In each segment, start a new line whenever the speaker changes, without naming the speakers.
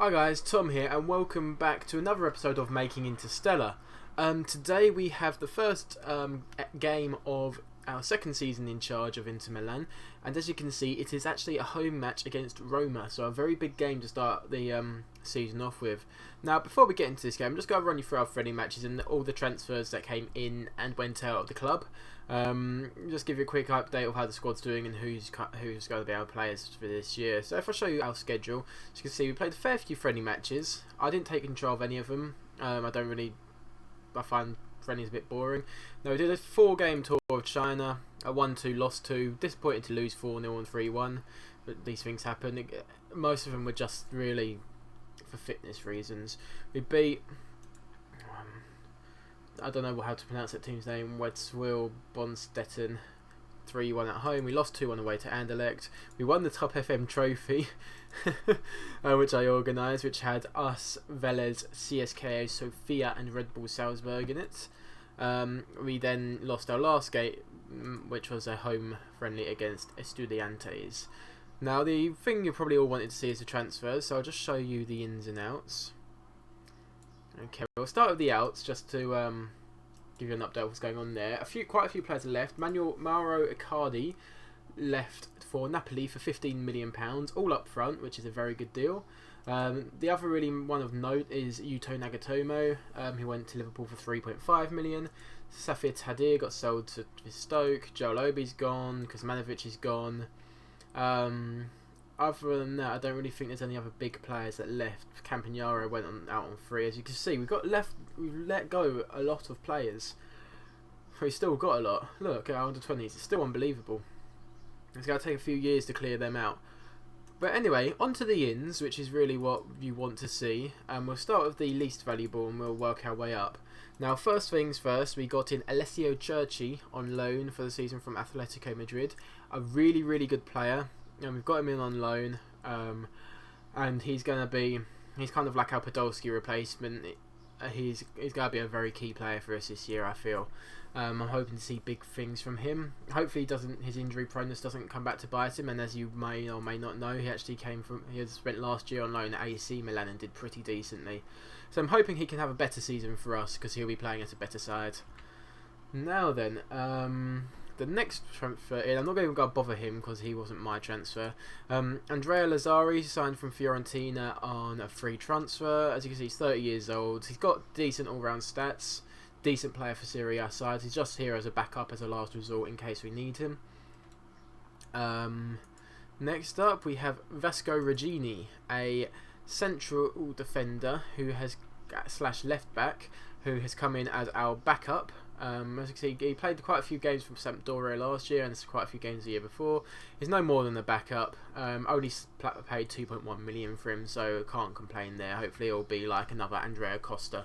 Hi guys, Tom here and welcome back to another episode of Making Interstellar. Today we have the first game of our second season in charge of Inter Milan, and as you can see it is actually a home match against Roma, so a very big game to start the season off with. Now before we get into this game, I'm just going to run you through our friendly matches and all the transfers that came in and went out of the club. Just give you a quick update of how the squad's doing and who's going to be our players for this year. So if I show you our schedule, as you can see we played a fair few friendly matches. I didn't take control of any of them. I find friendlies a bit boring. No, we did a 4-game tour of China. I won 2, lost 2. Disappointed to lose 4-0 and 3-1, but these things happen. Most of them were just really for fitness reasons. We beat I don't know how to pronounce that team's name, Wedswil Bonstetten 3-1 at home. We lost 2-1 away to Anderlecht. We won the Top FM trophy, which I organised, which had us, Velez, CSKA Sofia and Red Bull Salzburg in it. We then lost our last game, which was a home friendly against Estudiantes. Now the thing you probably all wanted to see is the transfers, so I'll just show you the ins and outs. Okay, we'll start with the outs just to give you an update of what's going on there. Quite a few players are left. Mauro Icardi left for Napoli for £15 million, all up front, which is a very good deal. The other really one of note is Yuto Nagatomo, who went to Liverpool for £3.5 million. Safir Tadir got sold to Stoke. Joel Obi's gone. Kuzmanovic is gone. Other than that, I don't really think there's any other big players that left. Campagnaro went out on free. As you can see, we've let go a lot of players. We've still got a lot. Look at our under-20s. It's still unbelievable. It's going to take a few years to clear them out. But anyway, on to the ins, which is really what you want to see. We'll start with the least valuable and we'll work our way up. Now, first things first, we got in Alessio Cerci on loan for the season from Atletico Madrid. A really, really good player. And we've got him in on loan, and he's kind of like our Podolski replacement. He's going to be a very key player for us this year, I feel. I'm hoping to see big things from him. Hopefully his injury proneness doesn't come back to bite him, and as you may or may not know, he had spent last year on loan at AC Milan and did pretty decently. So I'm hoping he can have a better season for us, because he'll be playing at a better side. Now then, the next transfer in, I'm not going to bother him because he wasn't my transfer. Andrea Lazzari signed from Fiorentina on a free transfer. As you can see, he's 30 years old. He's got decent all-round stats. Decent player for Serie A sides. He's just here as a backup, as a last resort in case we need him. Next up, we have Vasco Regini, a central defender who has / left back who has come in as our backup. As you can see, he played quite a few games from Sampdoria last year and quite a few games the year before. He's no more than a backup. Only paid 2.1 million for him, so can't complain there. Hopefully it'll be like another Andrea Costa.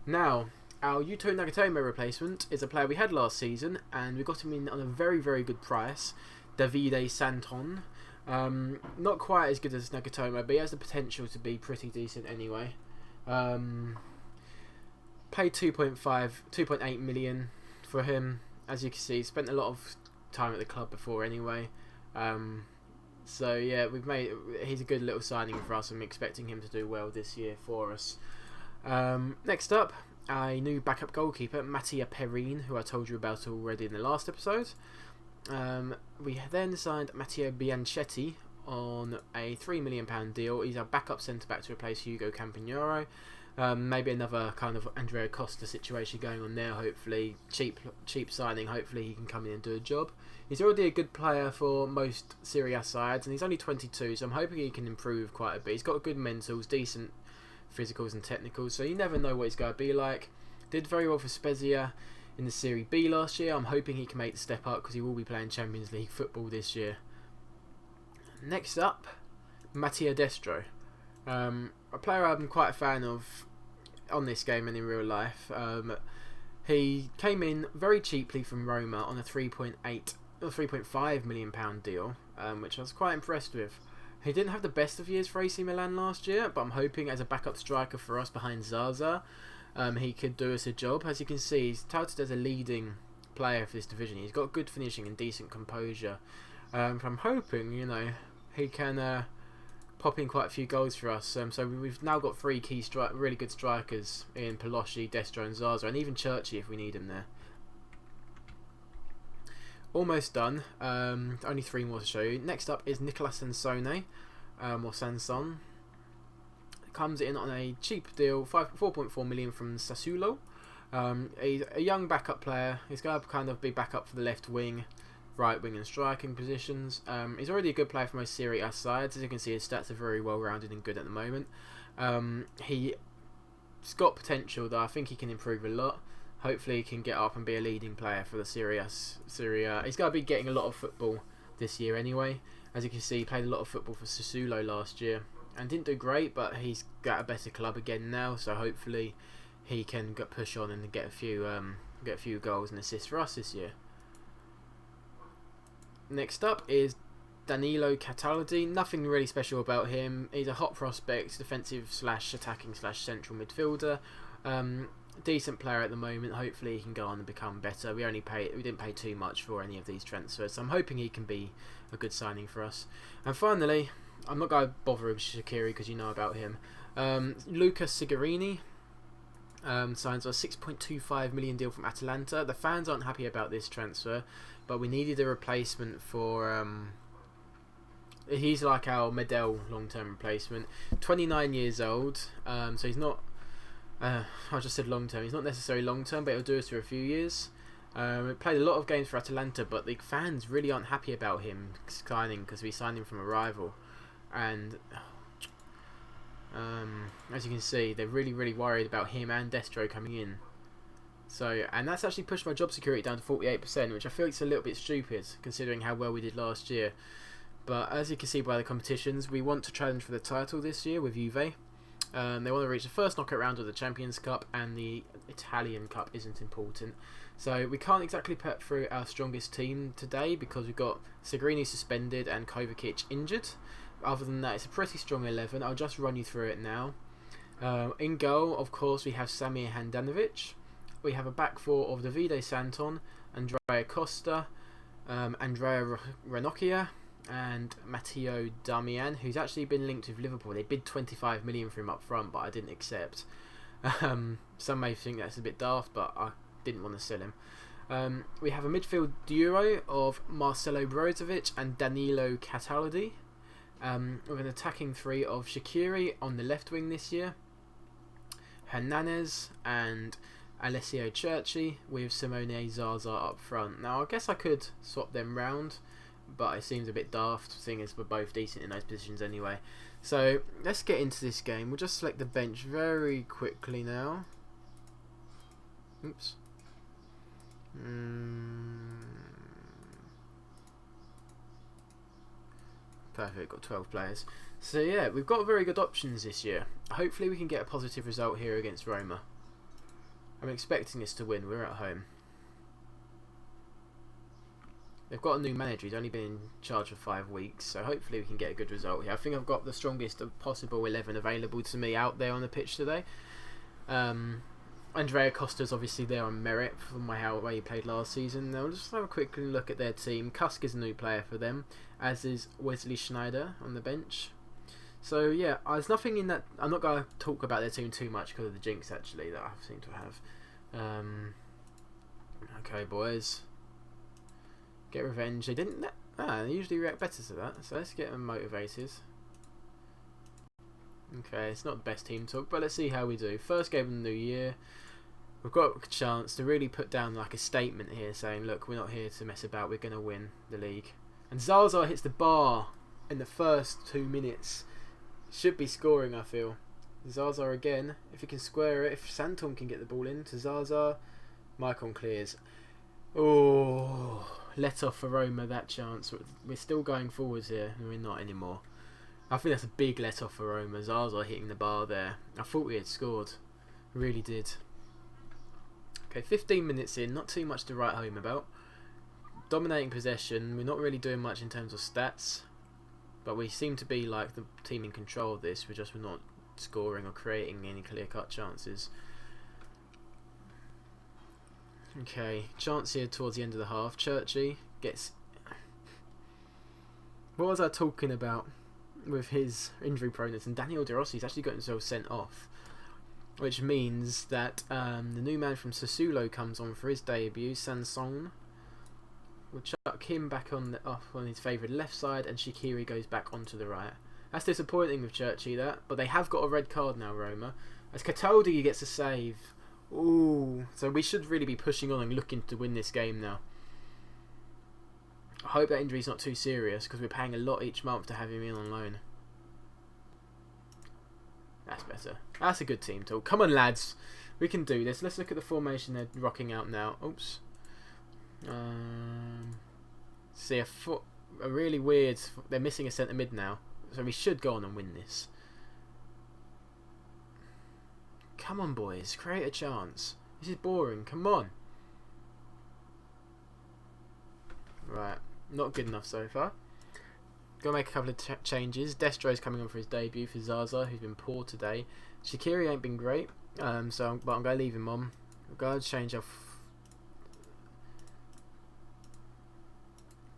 Now, our Yuto Nagatomo replacement is a player we had last season, and we got him in on a very, very good price. Davide Santon. Not quite as good as Nagatomo, but he has the potential to be pretty decent anyway. Paid 2.8 million for him. As you can see, he spent a lot of time at the club before anyway. So yeah, he's a good little signing for us. I'm expecting him to do well this year for us. Next up, a new backup goalkeeper, Mattia Perrine, who I told you about already in the last episode. We then signed Matteo Bianchetti on a £3 million deal. He's our backup centre-back to replace Hugo Campagnaro. Maybe another kind of Andrea Costa situation going on there. Hopefully, cheap signing. Hopefully, he can come in and do a job. He's already a good player for most Serie A sides, and he's only 22, so I'm hoping he can improve quite a bit. He's got good mentals, decent physicals and technicals, so you never know what he's going to be like. Did very well for Spezia in the Serie B last year. I'm hoping he can make the step up because he will be playing Champions League football this year. Next up, Mattia Destro. A player I'm quite a fan of on this game and in real life. He came in very cheaply from Roma on a £3.5 million deal, which I was quite impressed with. He didn't have the best of years for AC Milan last year, but I'm hoping as a backup striker for us behind Zaza, he could do us a job. As you can see, he's touted as a leading player for this division. He's got good finishing and decent composure. I'm hoping, he can pop in quite a few goals for us. So we've now got three key really good strikers in Pelosi, Destro and Zaza, and even Churchy if we need him there. Almost done. Only 3 more to show you. Next up is Nicolas Sansone, or Sanson. Comes in on a cheap deal, 4.4 million from Sassuolo. He's a young backup player. He's going to kind of be backup for the left wing, right wing and striking positions. He's already a good player for most Serie A sides. As you can see, his stats are very well rounded and good at the moment. He's got potential though. I think he can improve a lot. Hopefully he can get up and be a leading player for the Serie A. He's going to be getting a lot of football this year anyway. As you can see, he played a lot of football for Sassuolo last year and didn't do great, but he's got a better club again now, so hopefully he can push on and get a few goals and assists for us this year. Next up is Danilo Cataldi. Nothing really special about him. He's a hot prospect, defensive / attacking / central midfielder. Decent player at the moment. Hopefully he can go on and become better. We didn't pay too much for any of these transfers, so I'm hoping he can be a good signing for us. And finally, I'm not going to bother with Shaqiri because you know about him. Luca Sigarini signs a 6.25 million deal from Atalanta. The fans aren't happy about this transfer, but we needed a replacement for. He's like our Medel long-term replacement. 29 years old, so he's not. I just said long-term. He's not necessarily long-term, but he'll do us for a few years. He played a lot of games for Atalanta, but the fans really aren't happy about him signing because we signed him from a rival, and as you can see, they're really worried about him and Destro coming in. So, and that's actually pushed my job security down to 48%, which I feel it's a little bit stupid considering how well we did last year. But as you can see by the competitions, we want to challenge for the title this year with Juve. They want to reach the first knockout round of the Champions Cup, and the Italian Cup isn't important. So we can't exactly put through our strongest team today because we've got Sigrini suspended and Kovacic injured. Other than that, it's a pretty strong 11. I'll just run you through it now. In goal, of course, we have Samir Handanovic. We have a back four of Davide Santon, Andrea Costa, Andrea Ranocchia, and Matteo Darmian, who's actually been linked with Liverpool. They bid 25 million for him up front, but I didn't accept. Some may think that's a bit daft, but I didn't want to sell him. We have a midfield duo of Marcelo Brozovic and Danilo Cataldi, with an attacking three of Shaqiri on the left wing this year, Hernandez and Alessio Churchy, with Simone Zaza up front. Now I guess I could swap them round, but it seems a bit daft, seeing as we're both decent in those positions anyway. So let's get into this game. We'll just select the bench very quickly now. Oops. Perfect, got 12 players. So yeah, we've got very good options this year. Hopefully we can get a positive result here against Roma. I'm expecting us to win, we're at home. They've got a new manager, he's only been in charge for 5 weeks, so hopefully we can get a good result here. I think I've got the strongest possible 11 available to me out there on the pitch today. Andrea Costa's obviously there on merit from how he played last season. Now we'll just have a quick look at their team. Kusk is a new player for them, as is Wesley Schneider on the bench. So yeah, there's nothing in that. I'm not going to talk about their team too much because of the jinx actually that I seem to have. Okay, boys, get revenge. They didn't. They usually react better to that. So let's get them motivated. Okay, it's not the best team talk, but let's see how we do. First game of the new year. We've got a chance to really put down like a statement here saying, look, we're not here to mess about, we're going to win the league. And Zaza hits the bar in the first 2 minutes. Should be scoring, I feel. Zaza again, if he can square it, if Santon can get the ball in to Zaza, Maicon clears. Oh, let off for Roma that chance. We're still going forwards here, and we're not anymore. I think that's a big let off for Roma. Zaza hitting the bar there. I thought we had scored. Really did. Okay, 15 minutes in, not too much to write home about. Dominating possession, we're not really doing much in terms of stats, but we seem to be like the team in control of this. We're not scoring or creating any clear-cut chances. Okay, chance here towards the end of the half. Churchy gets... What was I talking about? with his injury proneness, and Daniel De Rossi's actually got himself sent off, which means that the new man from Sassuolo comes on for his debut, Sansone. We'll chuck him back off on his favourite left side, and Shaqiri goes back onto the right. That's disappointing with Churchy, that, but they have got a red card now, Roma, as Cataldi gets a save. Ooh, so we should really be pushing on and looking to win this game now. I hope that injury's not too serious, because we're paying a lot each month to have him in on loan. That's better. That's a good team talk. Come on, lads. We can do this. Let's look at the formation they're rocking out now. Oops. See, a really weird... They're missing a centre mid now. So we should go on and win this. Come on, boys. Create a chance. This is boring. Come on. Right. Not good enough so far. Gotta make a couple of changes. Destro's coming on for his debut for Zaza, who's been poor today. Shaqiri ain't been great, but I'm going to leave him on. I'm going to change off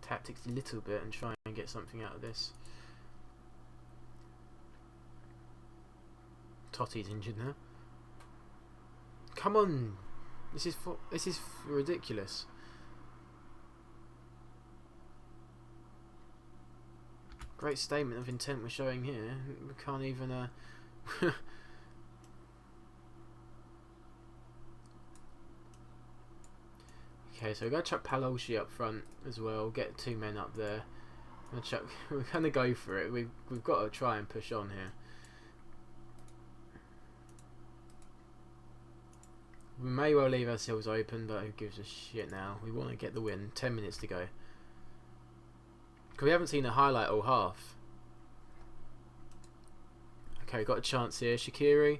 tactics a little bit and try and get something out of this. Totti's injured now. Come on, this is ridiculous. Great statement of intent we're showing here. We can't even. Okay, so we're gonna chuck Palosci up front as well. Get 2 men up there. We're gonna go for it. We've got to try and push on here. We may well leave ourselves open, but who gives a shit now? We want to get the win. 10 minutes to go. Because we haven't seen a highlight all half. Okay, got a chance here. Shaqiri.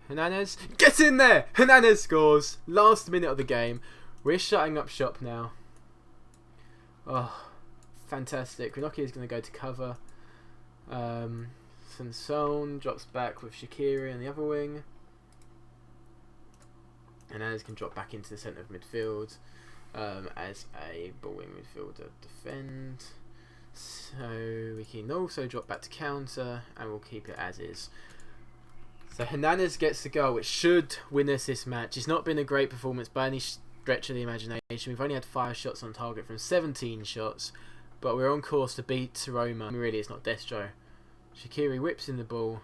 Hernandez. Get in there! Hernandez scores. Last minute of the game. We're shutting up shop now. Oh, fantastic. Rinocchi is going to go to cover. Sansone drops back with Shaqiri on the other wing. Hernandez can drop back into the centre of midfield as a ball-wing midfielder defend. So we can also drop back to counter and we'll keep it as is. So Hernandez gets the goal, which should win us this match. It's not been a great performance by any stretch of the imagination. We've only had 5 shots on target from 17 shots, but we're on course to beat Roma. Really, it's not Destro. Shaqiri whips in the ball.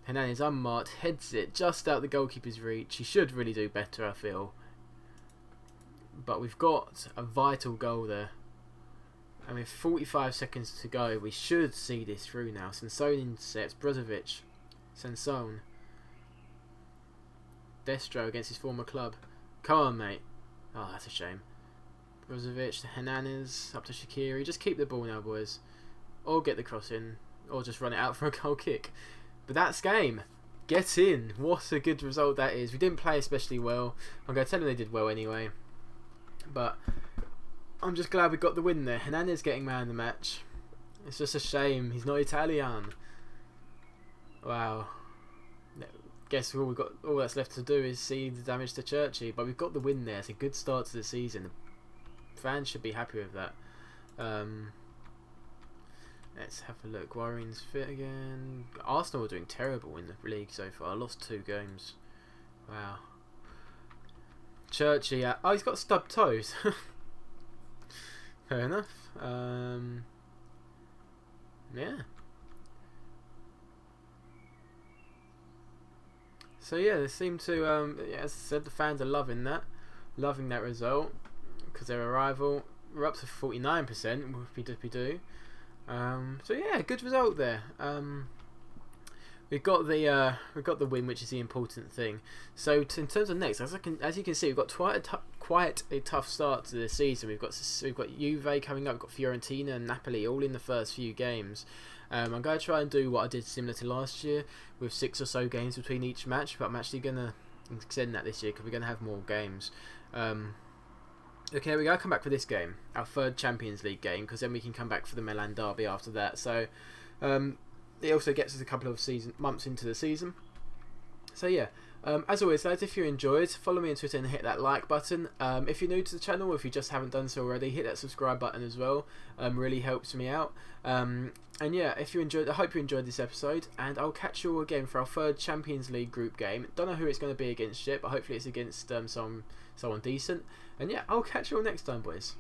Hernandez unmarked, heads it just out the goalkeeper's reach. He should really do better, I feel. But we've got a vital goal there. And with 45 seconds to go, we should see this through now. Sansone intercepts Brozovic. Sansone. Destro against his former club. Come on, mate. Oh, that's a shame. Brozovic to Hernandez, up to Shaqiri. Just keep the ball now, boys. Or get the cross in. Or just run it out for a goal kick. But that's game. Get in. What a good result that is. We didn't play especially well. I'm going to tell them they did well anyway. But I'm just glad we got the win there. Hernandez getting man of the match. It's just a shame he's not Italian. Wow. Guess all that's left to do is see the damage to Churchy. But we've got the win there. It's a good start to the season. The fans should be happy with that. Let's have a look. Warren's fit again. Arsenal are doing terrible in the league so far. Lost 2 games. Wow. Churchy. Oh, he's got stubbed toes. Fair enough. Yeah. So yeah, they seem to. As I said, the fans are loving that result because they're a rival. We're up to 49%. If we do. So yeah, good result there. We've got the win, which is the important thing. So in terms of next, as you can see, we've got quite a tough start to the season. We've got Juve coming up, we've got Fiorentina and Napoli all in the first few games. I'm going to try and do what I did similar to last year with 6 or so games between each match, but I'm actually going to extend that this year because we're going to have more games. Okay, we're going to come back for this game, our 3rd Champions League game, because then we can come back for the Milan derby after that. So it also gets us a couple of months into the season. So yeah, as always, lads, if you enjoyed, follow me on Twitter and hit that like button. If you're new to the channel, or if you just haven't done so already, hit that subscribe button as well. Really helps me out. And yeah, if you enjoyed, I hope you enjoyed this episode, and I'll catch you all again for our third Champions League group game. Don't know who it's going to be against yet, but hopefully it's against someone decent. And yeah, I'll catch you all next time, boys.